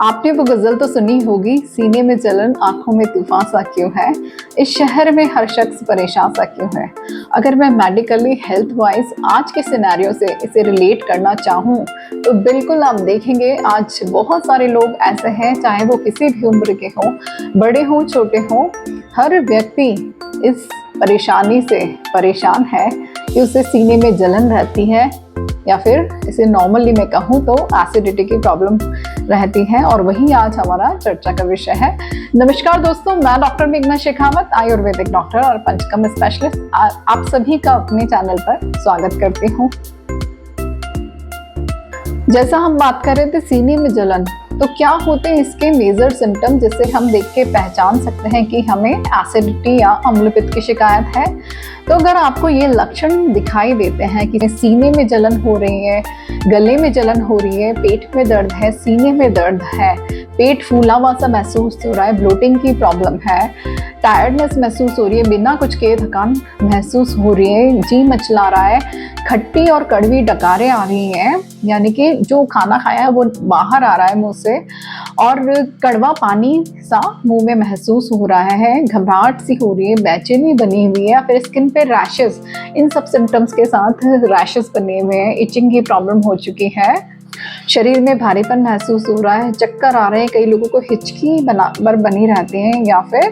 आपने वो गजल तो सुनी होगी, सीने में जलन आंखों में तूफान सा क्यों है, इस शहर में हर शख्स परेशान सा क्यों है। अगर मैं मेडिकली हेल्थ वाइज आज के सिनेरियो से इसे रिलेट करना चाहूँ तो बिल्कुल आप देखेंगे आज बहुत सारे लोग ऐसे हैं, चाहे वो किसी भी उम्र के हों, बड़े हों छोटे हों, हर व्यक्ति इस परेशानी से परेशान है कि उसे सीने में जलन रहती है या फिर इसे नॉर्मली मैं कहूँ तो एसिडिटी की प्रॉब्लम रहती है। और वही आज हमारा चर्चा का विषय है। नमस्कार दोस्तों, मैं डॉक्टर मेघना शेखावत, आयुर्वेदिक डॉक्टर और पंचकर्म स्पेशलिस्ट, आप सभी का अपने चैनल पर स्वागत करती हूँ। जैसा हम बात कर रहे थे सीने में जलन, तो क्या होते हैं इसके मेजर सिम्टम जिससे हम देख के पहचान सकते हैं कि हमें एसिडिटी या अम्लपित्त की शिकायत है। तो अगर आपको ये लक्षण दिखाई देते हैं कि सीने में जलन हो रही है, गले में जलन हो रही है, पेट में दर्द है, सीने में दर्द है, पेट फूला हुआ सा महसूस हो रहा है, ब्लोटिंग की प्रॉब्लम है, टायर्डनेस महसूस हो रही है, बिना कुछ किए थकान महसूस हो रही है, जी मचला रहा है, खट्टी और कड़वी डकारें आ रही हैं, यानी कि जो खाना खाया है वो बाहर आ रहा है मुंह से, और कड़वा पानी सा मुंह में महसूस हो रहा है, घबराहट सी हो रही है, बेचैनी बनी हुई है, फिर स्किन पे रैशेस, इन सब सिम्टम्स के साथ रैशेस बने हुए हैं, इचिंग की प्रॉब्लम हो चुकी है, शरीर में भारीपन महसूस हो रहा है, चक्कर आ रहे हैं, कई लोगों को हिचकी बनी रहती है, या फिर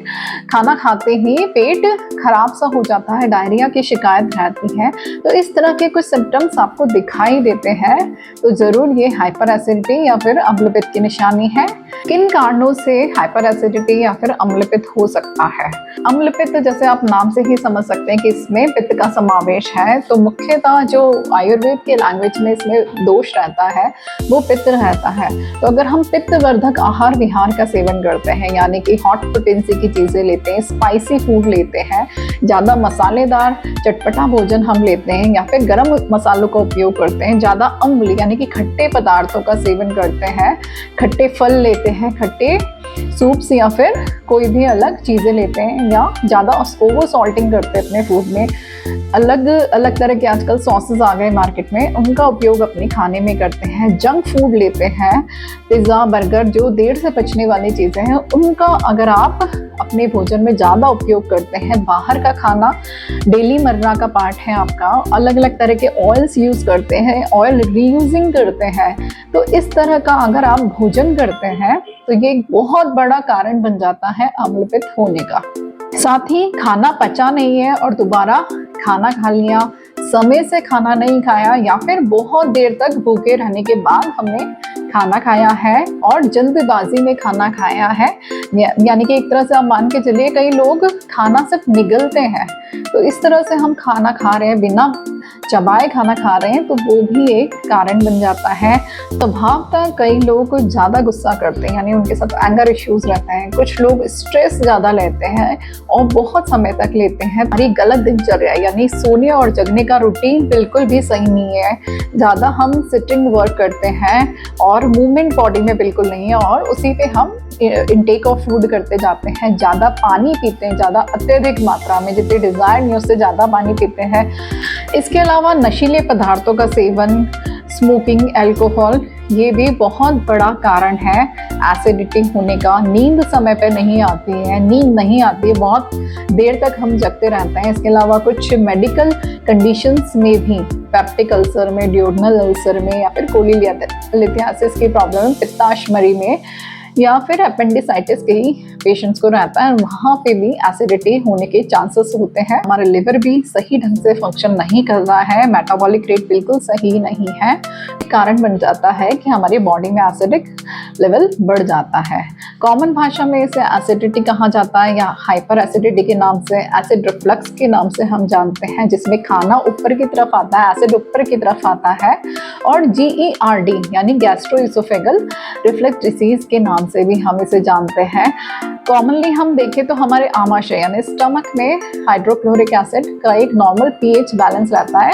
खाना खाते ही पेट खराब सा हो जाता है, डायरिया की शिकायत रहती है। तो इस तरह के कुछ सिम्टम्स आपको दिखाई देते हैं तो ज़रूर ये हाइपर एसिडिटी या फिर अम्लपित्त की निशानी है। किन कारणों से हाइपर एसिडिटी या फिर अम्लपित्त हो सकता है? अम्लपित्त जैसे आप नाम से ही समझ सकते हैं कि इसमें पित्त का समावेश है। तो मुख्यतः जो आयुर्वेद के लैंग्वेज में इसमें दोष रहता है वो पित्त रहता है। तो अगर हम पित्तवर्धक आहार विहार का सेवन करते हैं, यानी कि हॉट पोटेंसी की चीज़ें लेते हैं, स्पाइसी फूड लेते हैं, ज़्यादा मसालेदार चटपटा भोजन हम लेते हैं, या फिर गर्म मसालों का उपयोग करते हैं, ज़्यादा अम्ल यानी कि खट्टे पदार्थों का सेवन करते हैं, खट्टे फल लेते हैं, खट्टे सूप्स या फिर कोई भी अलग चीज़ें लेते हैं, या ज़्यादा ओवर सॉल्टिंग करते हैं अपने फूड में, अलग अलग तरह के आजकल सॉसेस आ गए मार्केट में, उनका उपयोग अपने खाने में करते हैं, जंक फूड लेते हैं, पिज़्ज़ा बर्गर जो देर से पचने वाली चीज़ें हैं उनका अगर आप अपने भोजन में ज़्यादा उपयोग करते हैं, बाहर का खाना डेली मर्रा का पार्ट है आपका, अलग अलग तरह के ऑयल्स यूज़ करते हैं, ऑयल रीयूजिंग करते हैं, तो इस तरह का अगर आप भोजन करते हैं तो ये एक बहुत बड़ा कारण बन जाता है अम्लपित्त होने का। साथ ही खाना पचा नहीं है और दोबारा खाना खा लिया, समय से खाना नहीं खाया, या फिर बहुत देर तक भूखे रहने के बाद हमने खाना खाया है और जल्दबाजी में खाना खाया है, यानी कि एक तरह से आप मान के चलिए कई लोग खाना सिर्फ निगलते हैं, तो इस तरह से हम खाना खा रहे हैं, बिना चबाए खाना खा रहे हैं, तो वो भी एक कारण बन जाता है। स्वभावतः कई लोग ज़्यादा गुस्सा करते हैं, यानी उनके साथ एंगर इश्यूज रहते हैं, कुछ लोग स्ट्रेस ज़्यादा लेते हैं और बहुत समय तक लेते हैं। हमारी गलत दिनचर्या यानी सोने और जगने का रूटीन बिल्कुल भी सही नहीं है, ज़्यादा हम सिटिंग वर्क करते हैं और मूवमेंट बॉडी में बिल्कुल नहीं है, और उसी पे हम इनटेक ऑफ फूड करते जाते हैं, ज़्यादा पानी पीते हैं, ज़्यादा अत्यधिक मात्रा में, जितने डिज़ायर नहीं उससे ज़्यादा पानी पीते हैं। इसके अलावा नशीले पदार्थों का सेवन, स्मोकिंग, अल्कोहल, ये भी बहुत बड़ा कारण है एसिडिटी होने का। नींद समय पे नहीं आती है, नींद नहीं आती है, बहुत देर तक हम जगते रहते हैं। इसके अलावा कुछ मेडिकल कंडीशंस में भी, पेप्टिक अल्सर में, ड्यूोडेनल अल्सर में, या फिर कोलीलिथियासिस की प्रॉब्लम, पित्ताशमरी में, या फिर अपेंडिसाइटिस के ही पेशेंट्स को रहता है, वहाँ पे भी एसिडिटी होने के चांसेस होते हैं। हमारा लिवर भी सही ढंग से फंक्शन नहीं कर रहा है, मेटाबॉलिक रेट बिल्कुल सही नहीं है, कारण बन जाता है कि हमारी बॉडी में एसिडिक लेवल बढ़ जाता है। कॉमन भाषा में इसे एसिडिटी कहा जाता है, या हाइपर एसिडिटी के नाम से, एसिड रिफ्लक्स के नाम से हम जानते हैं, जिसमें खाना ऊपर की तरफ आता है, एसिड ऊपर की तरफ आता है, और GERD यानी गैस्ट्रोइसोफेगल रिफ्लक्स डिसीज के नाम से भी हम इसे जानते हैं। कॉमनली हम देखें तो हमारे आमाशय यानी स्टमक में हाइड्रोक्लोरिक एसिड का एक नॉर्मल pH बैलेंस रहता है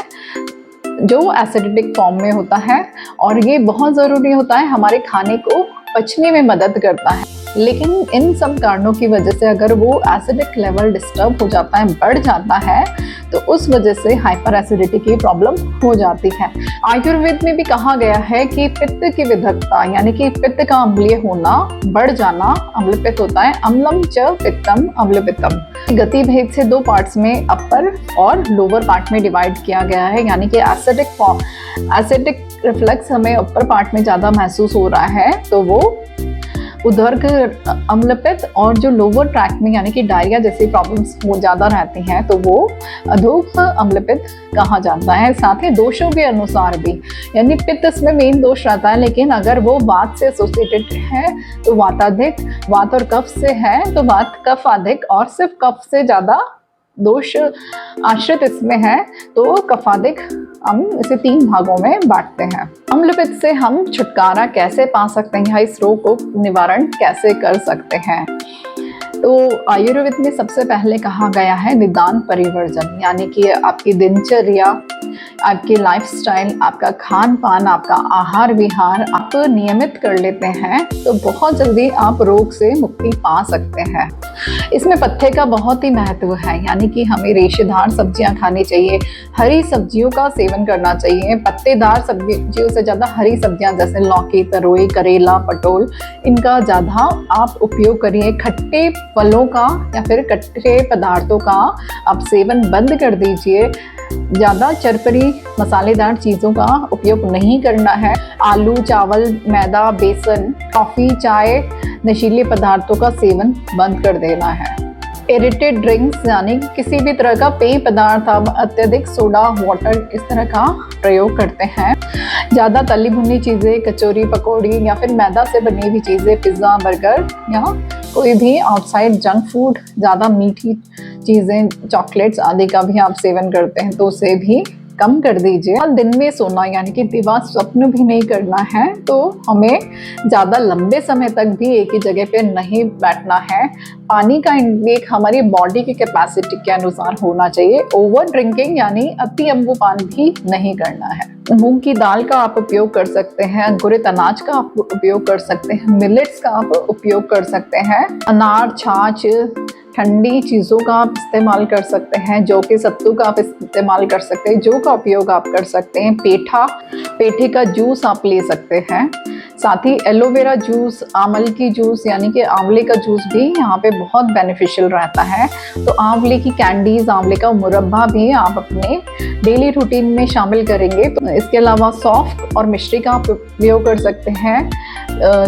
जो एसिडिक फॉर्म में होता है, और ये बहुत ज़रूरी होता है, हमारे खाने को पचने में मदद करता है। लेकिन इन सब कारणों की वजह से अगर वो एसिडिक लेवल डिस्टर्ब हो जाता है, बढ़ जाता है, तो उस वजह से हाइपर एसिडिटी की प्रॉब्लम हो जाती है। आयुर्वेद में भी कहा गया है कि पित्त की विधकता यानी कि पित्त का अम्लीय होना, बढ़ जाना अम्लपित्त होता है। अम्लम च पित्तम अम्लपित्तम। गति भेद से दो पार्ट्स में अपर और लोअर पार्ट में डिवाइड किया गया है, यानी कि एसिडिक रिफ्लेक्स हमें अपर पार्ट में ज्यादा महसूस हो रहा है तो वो ऊर्ध्व अम्लपित्त, और जो लोअर ट्रैक में यानी कि डायरिया जैसी प्रॉब्लम्स वो ज़्यादा रहती हैं तो वो अधोक्ष अम्लपित्त कहा जाता है। साथ ही दोषों के अनुसार भी, यानी पित्त इसमें मेन दोष रहता है, लेकिन अगर वो वात से एसोसिएटेड है तो वाताधिक, वात और कफ से है तो वात कफ अधिक, और सिर्फ कफ से ज़्यादा दोष आश्रित इसमें है तो कफाधिक। हम इसे 3 भागों में बांटते हैं। अम्लपित्त से हम छुटकारा कैसे पा सकते हैं, इस रोग को निवारण कैसे कर सकते हैं? तो आयुर्वेद में सबसे पहले कहा गया है निदान परिवर्जन, यानी कि आपकी दिनचर्या, आपकी लाइफस्टाइल, आपका खान पान, आपका आहार विहार आप नियमित कर लेते हैं तो बहुत जल्दी आप रोग से मुक्ति पा सकते हैं। इसमें पत्ते का बहुत ही महत्व है, यानी कि हमें रेशेदार सब्जियां खानी चाहिए, हरी सब्जियों का सेवन करना चाहिए। पत्तेदार सब्जियों से ज़्यादा हरी सब्जियां जैसे लौकी, तरोई, करेला, पटोल, इनका ज़्यादा आप उपयोग करिए। खट्टे फलों का या फिर खट्टे पदार्थों का आप सेवन बंद कर दीजिए। ज़्यादा चरपरी मसालेदार चीज़ों का उपयोग नहीं करना है। आलू, चावल, मैदा, बेसन, कॉफ़ी, चाय, नशीले पदार्थों का सेवन बंद कर देना है। एरिटेड ड्रिंक्स यानी किसी भी तरह का पेय पदार्थ, आप अत्यधिक सोडा, वाटर इस तरह का प्रयोग करते हैं। ज़्यादा तली भुनी चीज़ें, कचौरी, पकौड़ी या फिर मैदा से बनी हुई चीज़ें, पिज़्ज़ा, बर्गर या कोई भी आउटसाइड जंक फूड, ज़्यादा मीठी चीज़ें, चॉकलेट्स आदि का भी आप सेवन करते हैं तो उसे भी कम कर दीजिए। और दिन में सोना यानी कि दिवा स्वप्न भी नहीं करना है, तो हमें ज़्यादा लंबे समय तक भी एक ही जगह पे नहीं बैठना है। पानी का इंटेक हमारी बॉडी की कैपेसिटी के अनुसार होना चाहिए। ओवर ड्रिंकिंग यानी अति अम्बुपान भी नहीं करना है। मूंग की दाल का आप उपयोग कर सकते हैं, अंकुरित अनाज का आप उपयोग कर सकते हैं, मिलेट्स का आप उपयोग कर सकते हैं, अनार, छाछ, ठंडी चीज़ों का आप इस्तेमाल कर सकते हैं, जौ के सत्तू का आप इस्तेमाल कर सकते हैं, जौ का उपयोग आप कर सकते हैं, पेठे का जूस आप ले सकते हैं। साथ ही एलोवेरा जूस, आंवले की जूस यानी कि आंवले का जूस भी यहाँ पे बहुत बेनिफिशियल रहता है। तो आंवले की कैंडीज, आंवले का मुरब्बा भी आप अपने डेली रूटीन में शामिल करेंगे। तो इसके अलावा सौंफ और मिश्री का आप उपयोग कर सकते हैं।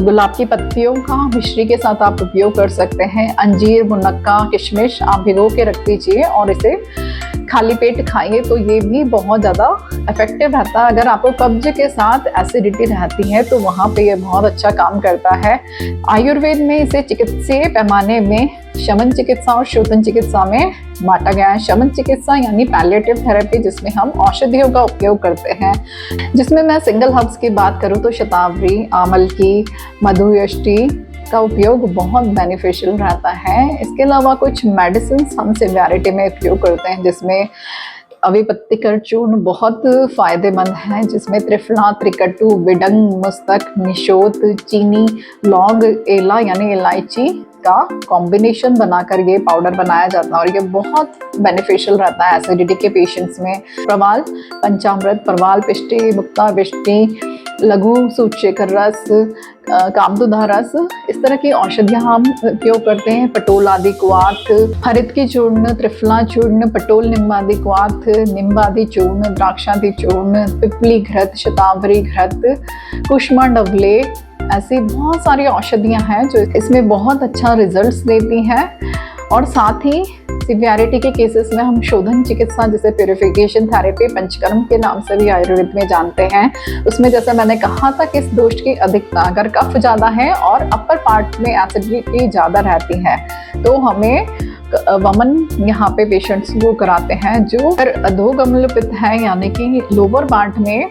गुलाब की पत्तियों का मिश्री के साथ आप उपयोग कर सकते हैं। अंजीर, मुनक्का, किशमिश आप भिगो के रख दीजिए और इसे खाली पेट खाइए तो ये भी बहुत ज़्यादा इफेक्टिव रहता है। अगर आपको कब्ज के साथ एसिडिटी रहती है तो वहाँ पे ये बहुत अच्छा काम करता है। आयुर्वेद में इसे चिकित्सीय पैमाने में शमन चिकित्सा और शोधन चिकित्सा में बांटा गया है। शमन चिकित्सा यानी पैलिएटिव थेरेपी, जिसमें हम औषधियों का उपयोग करते हैं, जिसमें मैं सिंगल हर्ब्स की बात करूँ तो शतावरी, आमलकी, मधुयष्टि का उपयोग बहुत बेनिफिशियल रहता है। इसके अलावा कुछ मेडिसिन हम सिवियरिटी में उपयोग करते हैं, जिसमें अविपत्तिकर चूर्ण बहुत फायदेमंद है, जिसमें त्रिफला, त्रिकटु, विडंग, मुस्तक, निशोत, चीनी, लौंग, एला यानी इलायची का कॉम्बिनेशन बनाकर ये पाउडर बनाया जाता है और ये बहुत बेनिफिशियल रहता है एसिडिटी के पेशेंट्स में। प्रवाल पंचामृत, प्रवाल पिष्टि, मुक्ता विष्टि, लघु सूचेकर रस, कामधुधा रस, इस तरह की औषधियाँ हम उपयोग करते हैं। पटोल आदि क्वाथ, हरित की चूर्ण, त्रिफला चूर्ण, पटोल निम्बादि क्वाथ, निम्बादि चूर्ण, द्राक्षादि चूर्ण, पिपली घृत, शतावरी घृत, कुष्मांडवले, ऐसी बहुत सारी औषधियाँ हैं जो इसमें बहुत अच्छा रिजल्ट्स देती हैं। और साथ ही सिवियरिटी के केसेस में हम शोधन चिकित्सा, जैसे प्यूरिफिकेशन थेरेपी, पंचकर्म के नाम से भी आयुर्वेद में जानते हैं, उसमें जैसे मैंने कहा था कि इस दोष की अधिकता, अगर कफ ज़्यादा है और अपर पार्ट में एसिडिटी ज़्यादा रहती है तो हमें वमन यहाँ पे पेशेंट्स को कराते हैं। जो अधोगमन पित्त है यानी कि लोअर पार्ट में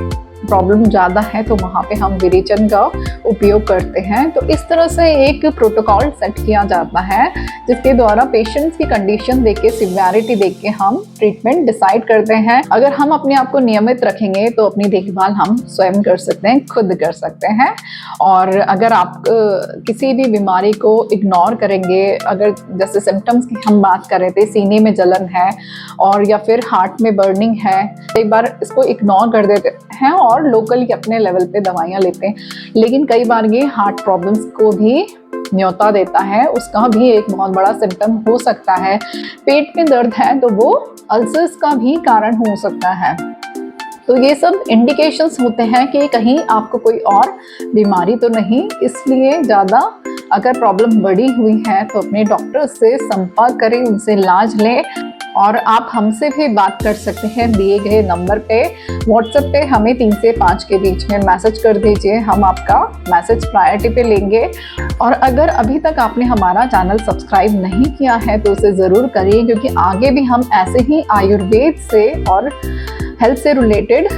प्रॉब्लम ज़्यादा है तो वहाँ पे हम विरेचन का उपयोग करते हैं। तो इस तरह से एक प्रोटोकॉल सेट किया जाता है जिसके द्वारा पेशेंट्स की कंडीशन देख के, सिवियरिटी देख के हम ट्रीटमेंट डिसाइड करते हैं। अगर हम अपने आप को नियमित रखेंगे तो अपनी देखभाल हम स्वयं कर सकते हैं, खुद कर सकते हैं। और अगर आप किसी भी बीमारी को इग्नोर करेंगे, अगर जैसे सिम्टम्स की हम बात कर रहे थे, सीने में जलन है और या फिर हार्ट में बर्निंग है, एक बार इसको इग्नोर कर देते हैं और लोकली अपने लेवल पे दवाइयाँ लेते हैं, लेकिन कई बार ये हार्ट प्रॉब्लम्स को भी न्योता देता है, उसका भी एक बहुत बड़ा सिम्टम हो सकता है। पेट में दर्द है तो वो अल्सर्स का भी कारण हो सकता है। तो ये सब इंडिकेशंस होते हैं कि कहीं आपको कोई और बीमारी तो नहीं, इसलिए ज़्यादा अगर प्रॉब्लम बड़ी हुई है तो अपने डॉक्टर से संपर्क करें, उनसे इलाज लें। और आप हमसे भी बात कर सकते हैं दिए गए नंबर पे। व्हाट्सएप पे हमें 3 से 5 के बीच में मैसेज कर दीजिए, हम आपका मैसेज प्रायोरिटी पे लेंगे। और अगर अभी तक आपने हमारा चैनल सब्सक्राइब नहीं किया है तो उसे ज़रूर करिए, क्योंकि आगे भी हम ऐसे ही आयुर्वेद से और हेल्थ से रिलेटेड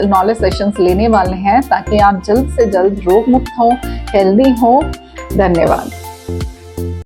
नॉलेज सेशंस लेने वाले हैं ताकि आप जल्द से जल्द रोग मुक्त हो, हेल्दी हो। धन्यवाद।